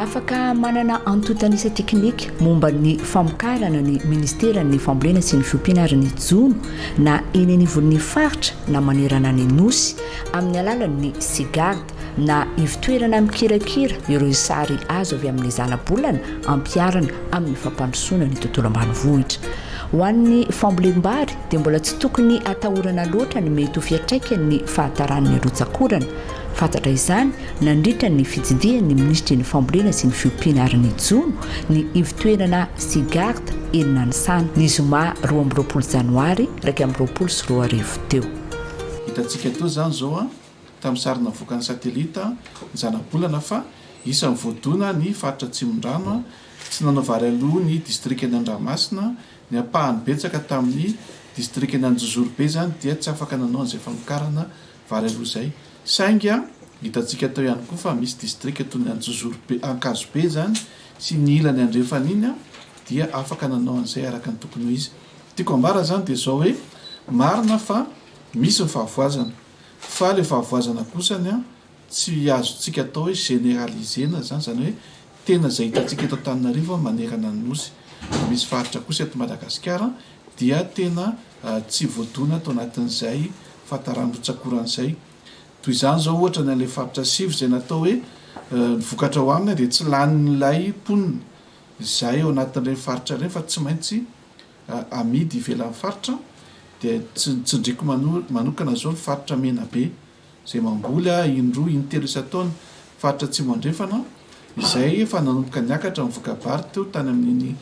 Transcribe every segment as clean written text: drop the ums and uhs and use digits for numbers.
Afaka manana antotanisa teknika momba ny famokarana ny ministeran'ny fambolena sy ny fiompiana ary ny jono na eny anivon'ny faritra na manerana ny nosy amin'ny alalan'ny sigarda na ivitoerana mikirakira ireo sary azo avy amin'ny zana-bolana ampiarana amin'ny fampandrosoana ny tontolo ambanivohitra. Ho an'ny fambolem-bary dia mbola tsy tokony atahorana loatra ny mety ho fiantraikan'ny fahatarany rotsakorana. Fantatra izany nandritra ny fitsidihan'ny ministry ny fambolena sy ny fiompiana ary ny jono ny ivitoerana sigarda enina ny sany ny zoma 12 janoary 2024 teo. Hitantsika teo zany zao tamin'ny sarina voakan'ny satelita zana-bolana fa isan'ny voadona ny faritra Tsimon-drano tsy nanao vary aloha ny distrikty Andramasina ny apahany betsaka tamin'ny distrikty Anjozorobe zany dia tsy afaka nanao an'izay famokarana vary aloha zay. Sainga hitantsika teo ihany koa fa misy distrikty toy ny Anjozorobe, Ankazobe zany sy ny ilany Andrefaniny dia afaka nanao an'izay araka ny tokony ho izy. Tiako ambara zany dia zao hoe marina fa misy ny fahavoazana fa le fahavoazana kosany tsy azontsika atao hoe generalisena zany hoe tena zay hitantsika eto Antananarivo manerana ny nosy. Misy faritra kosa eto Madagasikara dia tena tsy voadona tao anatin'izay fahatarana-rotsakoran'izay. Toy izany zao ohatra ny le faritra sivy zay natao hoe vokatra ho aminy dia tsy lanin'ilay mponina izay ao anatin'ireny faritra ireny fa tsy maintsy amidy ivelan'ny faritra dia tsindriko manokana zao ny faritra Menabe zay mamboly indroa intelo isan-taona faritra Tsimondrefana izay efa nanomboka niakatra mivokabary teo tany amin'iny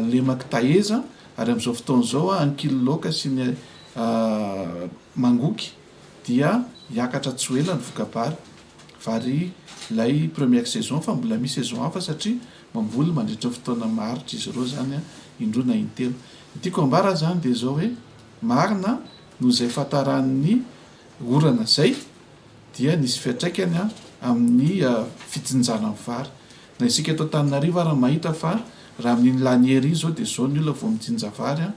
lemaka taheza ary amin'izao fotoana zao ankilolaoka sy ny mangoky dia hiakatra tsy ela ny vokabary vary ilay première saison fa mbola misy saison hafa satria mamboly mandritra fotoana maharitra izy ireo zany indroa na intelo. Tiako ambara zany dia zao hoe marina noho izay fahataran'ny orana zay dia nisy fiantraikany amin'ny fitsinjana amin'ny vary. Na isika eto Antananarivo raha mahita fa raha amin'iny lanieri zao dia zao ny olona vao mitsinja vary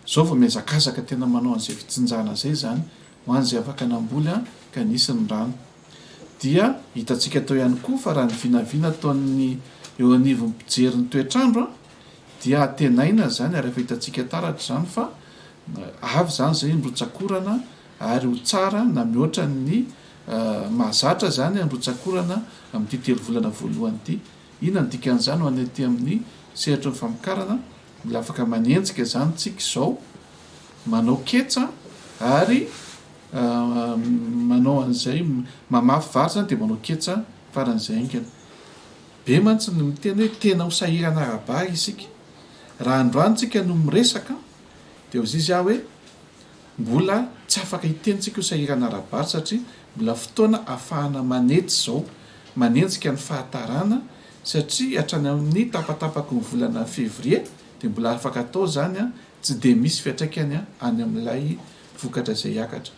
zao vao miazakazaka tena manao an'izay fitsinjana zay zany ho an'izay afaka namboly ka nisy ny rano. Dia hitantsika tao ihany koa fa raha ny vinavina ataon'ny eo anivon'ny mpijery ny toetrandro dia atenaina zany ary efa hitantsika taratra zany fa avy zany zay nrotsakorana ary ho tsara na mihoatra ny mahazatra zany nrotsakorana amin'ity 3 volana voalohany ity. Inona ny dikan'izany ho any aty amin'ny sehatra ny famokarana mbola afaka manenjika zany tsika izao manao ketsa ary manao an'izay mamafy vary zany dia manao ketsa faran'izay aingana. Be mantsy no miteny hoe tena ho sahirana arabary isika raha androantsika no miresaka dia ozy izy hoe mbola tsy afaka hitentsika ho sahirana arabary satria mbola fotoana ahafahana manetsy zao manenjika ny fahatarana satria hatrany amin'ny tapatapaka ny volana février dia mbola afaka atao zany tsy dia misy fiantraikany any amin'ilay vokatra izay hiakatra.